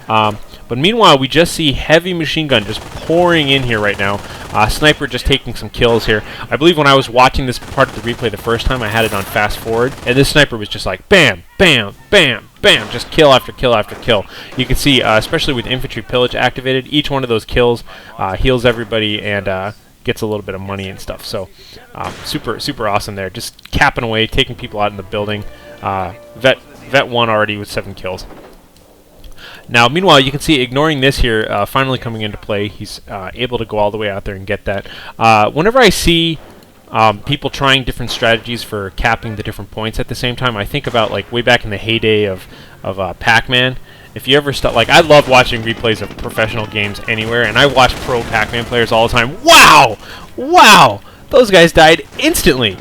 But meanwhile, we just see heavy machine gun just pouring in here right now. Sniper just taking some kills here. I believe when I was watching this part of the replay the first time, I had it on fast forward, and this sniper was just like bam, bam, bam, bam, just kill after kill after kill. You can see, especially with infantry pillage activated, each one of those kills heals everybody and gets a little bit of money and stuff. So super awesome there. Just capping away, taking people out in the building. Vet 1 already with 7 kills. Now, meanwhile, you can see, ignoring this here, finally coming into play, he's able to go all the way out there and get that. Whenever I see people trying different strategies for capping the different points at the same time, I think about, like, way back in the heyday of Pac-Man. If you ever like, I love watching replays of professional games anywhere, and I watch pro Pac-Man players all the time. Wow! Wow! Those guys died instantly!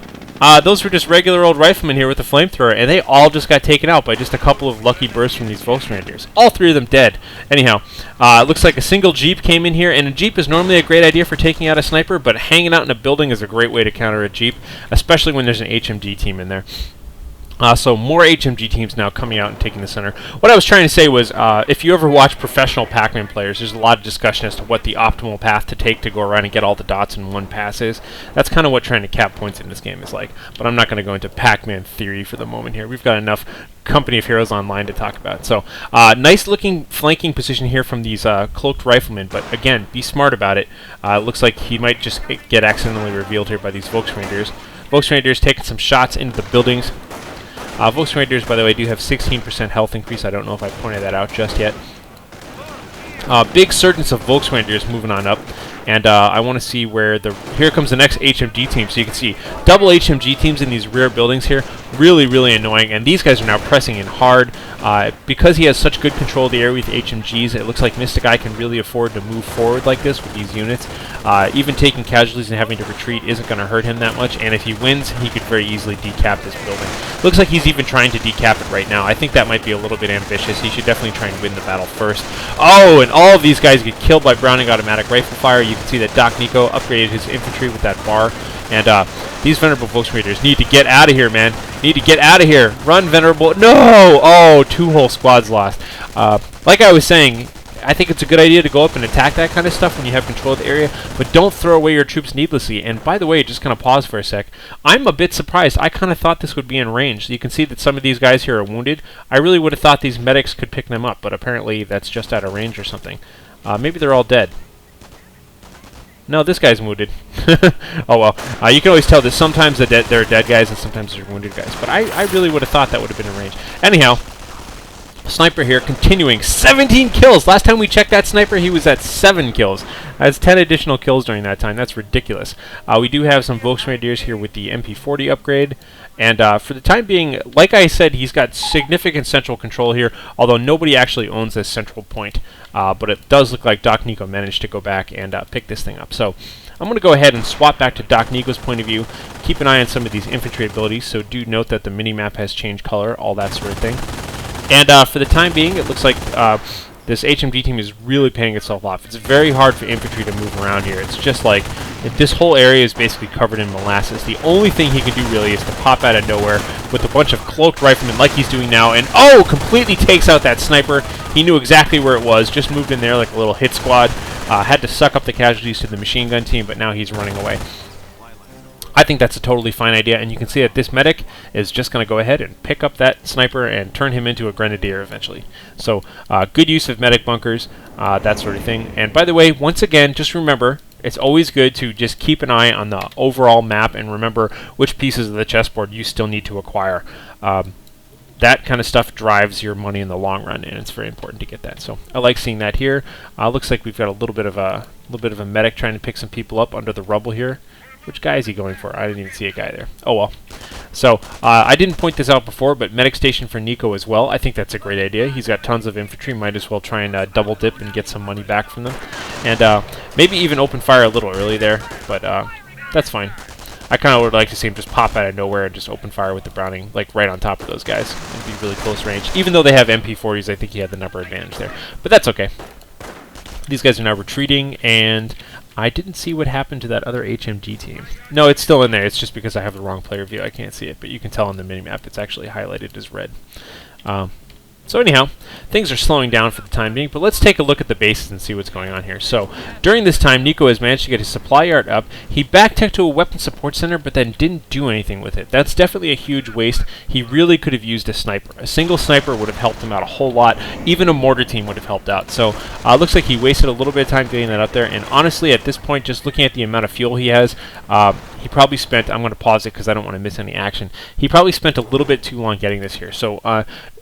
Those were just regular old riflemen here with the flamethrower, and they all just got taken out by just a couple of lucky bursts from these Volksrangers. All 3 of them dead. Anyhow, it looks like a single Jeep came in here, and a Jeep is normally a great idea for taking out a sniper, but hanging out in a building is a great way to counter a Jeep, especially when there's an HMG team in there. So more HMG teams now coming out and taking the center. What I was trying to say was, if you ever watch professional Pac-Man players, there's a lot of discussion as to what the optimal path to take to go around and get all the dots in one pass is. That's kind of what trying to cap points in this game is like. But I'm not going to go into Pac-Man theory for the moment here. We've got enough Company of Heroes Online to talk about. So, nice looking flanking position here from these cloaked riflemen, but again, be smart about it. Looks like he might just get accidentally revealed here by these Volksrangers. Volksrangers taking some shots into the buildings. Volksrangers, by the way, do have 16% health increase. I don't know if I pointed that out just yet. Big surgence of Volksrangers moving on up. And I want to see where here comes the next HMG team. So you can see double HMG teams in these rear buildings here. Really annoying. And these guys are now pressing in hard. Because he has such good control of the area with HMGs, it looks like MysticEye can really afford to move forward like this with these units. Even taking casualties and having to retreat isn't going to hurt him that much. And if he wins, he could very easily decap this building. Looks like he's even trying to decap it right now. I think that might be a little bit ambitious. He should definitely try and win the battle first. Oh, and all of these guys get killed by Browning automatic rifle fire. You can see that DocNiko upgraded his infantry with that bar. And these Venerable Volksraiders need to get out of here, man. Need to get out of here. Run, Venerable. No! Oh, 2 whole squads lost. Like I was saying, I think it's a good idea to go up and attack that kind of stuff when you have control of the area, but don't throw away your troops needlessly. And by the way, just kind of pause for a sec. I'm a bit surprised. I kind of thought this would be in range. You can see that some of these guys here are wounded. I really would have thought these medics could pick them up, but apparently that's just out of range or something. Maybe they're all dead. No, this guy's wounded. Oh well. You can always tell that sometimes there are dead guys and sometimes there are wounded guys. But I really would have thought that would have been in range. Anyhow, Sniper here continuing. 17 kills! Last time we checked that Sniper, he was at 7 kills. That's 10 additional kills during that time. That's ridiculous. We do have some Volksrangers here with the MP40 upgrade. And for the time being, like I said, he's got significant central control here, although nobody actually owns this central point. But it does look like DocNiko managed to go back and pick this thing up. So I'm going to go ahead and swap back to DocNiko's point of view. Keep an eye on some of these infantry abilities, so do note that the minimap has changed color, all that sort of thing. And for the time being, it looks like this HMG team is really paying itself off. It's very hard for infantry to move around here. It's just like this whole area is basically covered in molasses. The only thing he can do really is to pop out of nowhere with a bunch of cloaked riflemen like he's doing now, and oh, completely takes out that sniper. He knew exactly where it was, just moved in there like a little hit squad. Had to suck up the casualties to the machine gun team, but now he's running away. I think that's a totally fine idea, and you can see that this medic is just going to go ahead and pick up that sniper and turn him into a grenadier eventually. So, good use of medic bunkers, that sort of thing. And by the way, once again, just remember, it's always good to just keep an eye on the overall map and remember which pieces of the chessboard you still need to acquire. That kind of stuff drives your money in the long run, and it's very important to get that. So I like seeing that here. Looks like we've got a little bit of a medic trying to pick some people up under the rubble here. Which guy is he going for? I didn't even see a guy there. Oh well. So, I didn't point this out before, but medic station for Niko as well. I think that's a great idea. He's got tons of infantry. Might as well try and double dip and get some money back from them. And maybe even open fire a little early there, but that's fine. I kind of would like to see him just pop out of nowhere and just open fire with the Browning, like right on top of those guys. It'd be really close range. Even though they have MP40s, I think he had the number advantage there. But that's okay. These guys are now retreating, and I didn't see what happened to that other HMG team. No, it's still in there. It's just because I have the wrong player view. I can't see it, but you can tell on the minimap it's actually highlighted as red. So anyhow, things are slowing down for the time being, but let's take a look at the bases and see what's going on here. So during this time, Niko has managed to get his supply yard up. He back-teched to a weapon support center, but then didn't do anything with it. That's definitely a huge waste. He really could have used a sniper. A single sniper would have helped him out a whole lot. Even a mortar team would have helped out. So looks like he wasted a little bit of time getting that up there, and honestly, at this point, just looking at the amount of fuel he has, he probably spent, I'm going to pause it because I don't want to miss any action, he probably spent a little bit too long getting this here. So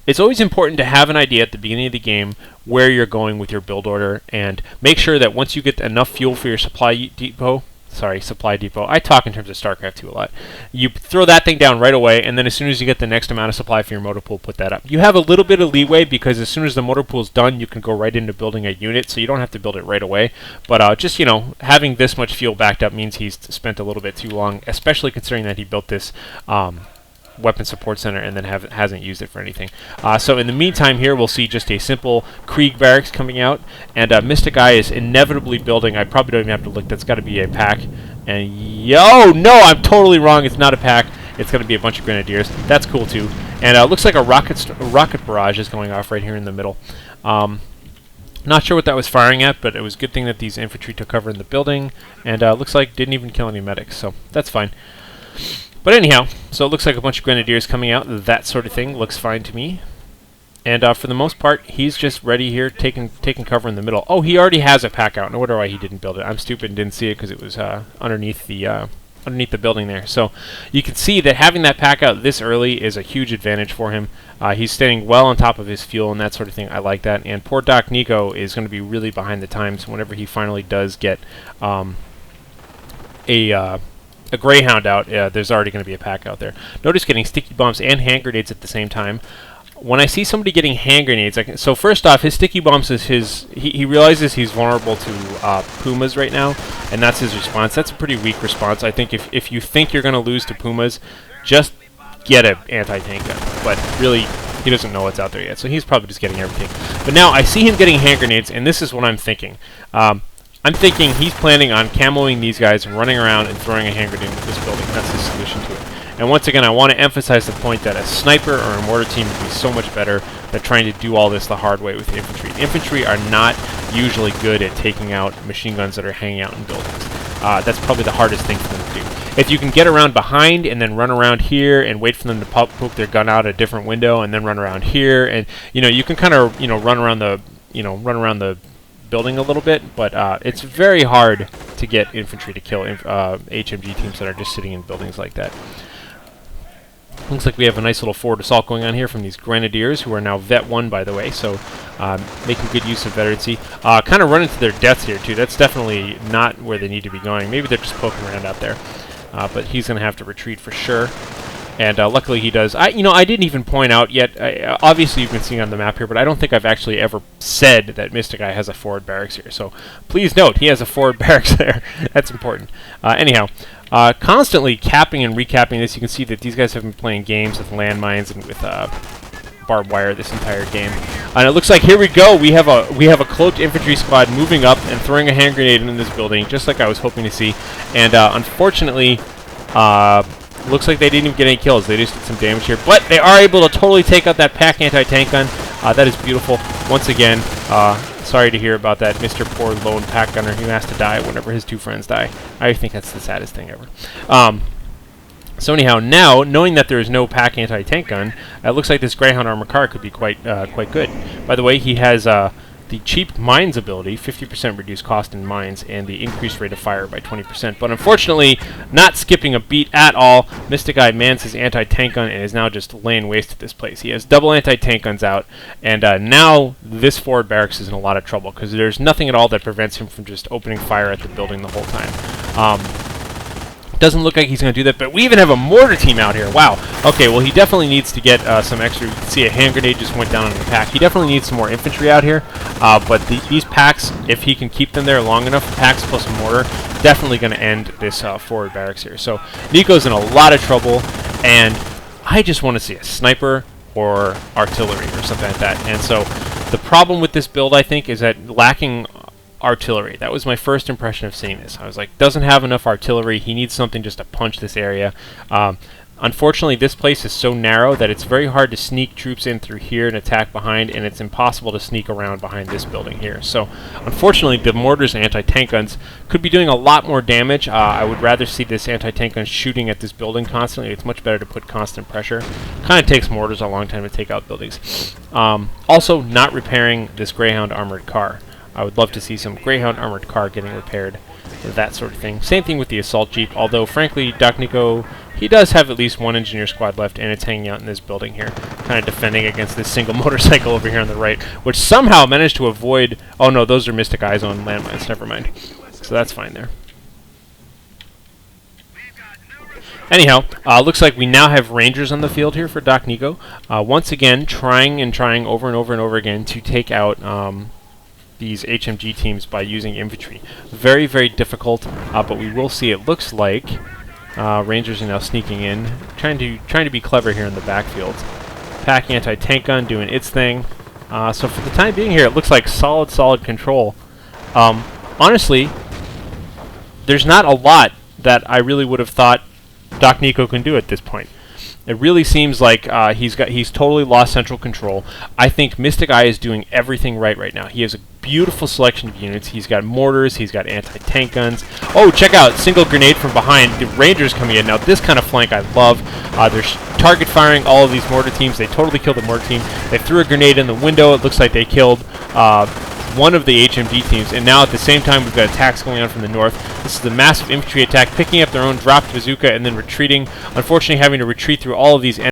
it's always important to have an idea at the beginning of the game where you're going with your build order, and make sure that once you get enough fuel for your supply depot, I talk in terms of StarCraft 2 a lot, you throw that thing down right away, and then as soon as you get the next amount of supply for your motor pool, put that up. You have a little bit of leeway because as soon as the motor pool is done, you can go right into building a unit, so you don't have to build it right away. But just, you know, having this much fuel backed up means he's spent a little bit too long, especially considering that he built this weapon support center and then hasn't used it for anything. So in the meantime here, we'll see just a simple Krieg barracks coming out, and MysticEye is inevitably building, I probably don't even have to look, that's got to be a pack. And yo, no, I'm totally wrong, it's not a pack, it's going to be a bunch of grenadiers. That's cool too. And it looks like a rocket barrage is going off right here in the middle. Not sure what that was firing at, but it was a good thing that these infantry took cover in the building, and looks like didn't even kill any medics, so that's fine. But anyhow, so it looks like a bunch of grenadiers coming out. That sort of thing looks fine to me. And for the most part, he's just ready here, taking cover in the middle. Oh, he already has a pack out. No wonder why he didn't build it. I'm stupid and didn't see it because it was underneath the building there. So you can see that having that pack out this early is a huge advantage for him. He's staying well on top of his fuel and that sort of thing. I like that. And poor DocNiko is going to be really behind the times whenever he finally does get a Greyhound out. There's already going to be a pack out there. Notice getting sticky bombs and hand grenades at the same time. When I see somebody getting hand grenades, so first off, his sticky bombs is he realizes he's vulnerable to Pumas right now, and that's his response. That's a pretty weak response. I think if you think you're going to lose to Pumas, just get an anti-tank gun. But really, he doesn't know what's out there yet, so he's probably just getting everything. But now I see him getting hand grenades, and this is what I'm thinking. I'm thinking he's planning on camoing these guys and running around and throwing a hand grenade into this building. That's his solution to it. And once again, I want to emphasize the point that a sniper or a mortar team would be so much better than trying to do all this the hard way with infantry. Infantry are not usually good at taking out machine guns that are hanging out in buildings. That's probably the hardest thing for them to do. If you can get around behind and then run around here and wait for them to poke their gun out a different window and then run around here, and you can kind of run around the building a little bit, but it's very hard to get infantry to kill HMG teams that are just sitting in buildings like that. Looks like we have a nice little forward assault going on here from these Grenadiers, who are now Vet 1, by the way, so making good use of veterancy. Kind of running to their deaths here, too. That's definitely not where they need to be going. Maybe they're just poking around out there. But he's going to have to retreat for sure. And luckily he does. I didn't even point out yet, obviously you've been seeing on the map here, but I don't think I've actually ever said that MysticEye has a forward barracks here. So please note, he has a forward barracks there. That's important. Anyhow, constantly capping and recapping this, you can see that these guys have been playing games with landmines and with barbed wire this entire game. And it looks like here we go. We have a cloaked infantry squad moving up and throwing a hand grenade into this building, just like I was hoping to see. And unfortunately, looks like they didn't even get any kills. They just did some damage here. But they are able to totally take out that pack anti-tank gun. That is beautiful. Once again, sorry to hear about that Mr. Poor Lone Pack Gunner who has to die whenever his two friends die. I think that's the saddest thing ever. So anyhow, now, knowing that there is no pack anti-tank gun, it looks like this Greyhound armor car could be quite good. By the way, he has the cheap mines ability, 50% reduced cost in mines, and the increased rate of fire by 20%. But unfortunately, not skipping a beat at all, MysticEye mans his anti-tank gun and is now just laying waste at this place. He has double anti-tank guns out, and now this forward barracks is in a lot of trouble because there's nothing at all that prevents him from just opening fire at the building the whole time. Doesn't look like he's going to do that, but we even have a mortar team out here. Wow. Okay, well, he definitely needs to get some extra. You can see a hand grenade just went down on the pack. He definitely needs some more infantry out here, but these packs, if he can keep them there long enough, packs plus a mortar, definitely going to end this forward barracks here. So Niko's in a lot of trouble, and I just want to see a sniper or artillery or something like that. And so the problem with this build, I think, is that lacking artillery. That was my first impression of seeing this. I was like, doesn't have enough artillery. He needs something just to punch this area. Unfortunately, this place is so narrow that it's very hard to sneak troops in through here and attack behind, and it's impossible to sneak around behind this building here. So, unfortunately, the mortars and anti-tank guns could be doing a lot more damage. I would rather see this anti-tank gun shooting at this building constantly. It's much better to put constant pressure. Kind of takes mortars a long time to take out buildings. Also, not repairing this Greyhound armored car. I would love to see some Greyhound armored car getting repaired, that sort of thing. Same thing with the assault jeep, although frankly DocNiko, he does have at least one engineer squad left, and it's hanging out in this building here, kind of defending against this single motorcycle over here on the right, which somehow managed to avoid... Oh no, those are MysticEye's own landmines, never mind. So that's fine there. Anyhow, looks like we now have Rangers on the field here for DocNiko. Once again, trying over and over and over again to take out these HMG teams by using infantry. Very, very difficult, but we will see. It looks like Rangers are now sneaking in, trying to be clever here in the backfield. Pack anti-tank gun doing its thing. So for the time being here, it looks like solid control. Honestly, there's not a lot that I really would have thought DocNiko can do at this point. It really seems like he's totally lost central control. I think MysticEye is doing everything right now. He has a beautiful selection of units. He's got mortars, he's got anti-tank guns. Oh, check out, single grenade from behind. The Rangers coming in. Now this kind of flank I love. They're target firing all of these mortar teams. They totally killed the mortar team. They threw a grenade in the window. It looks like they killed one of the HMG teams, and now at the same time we've got attacks going on from the north. This is a massive infantry attack, picking up their own dropped bazooka and then retreating. Unfortunately, having to retreat through all of these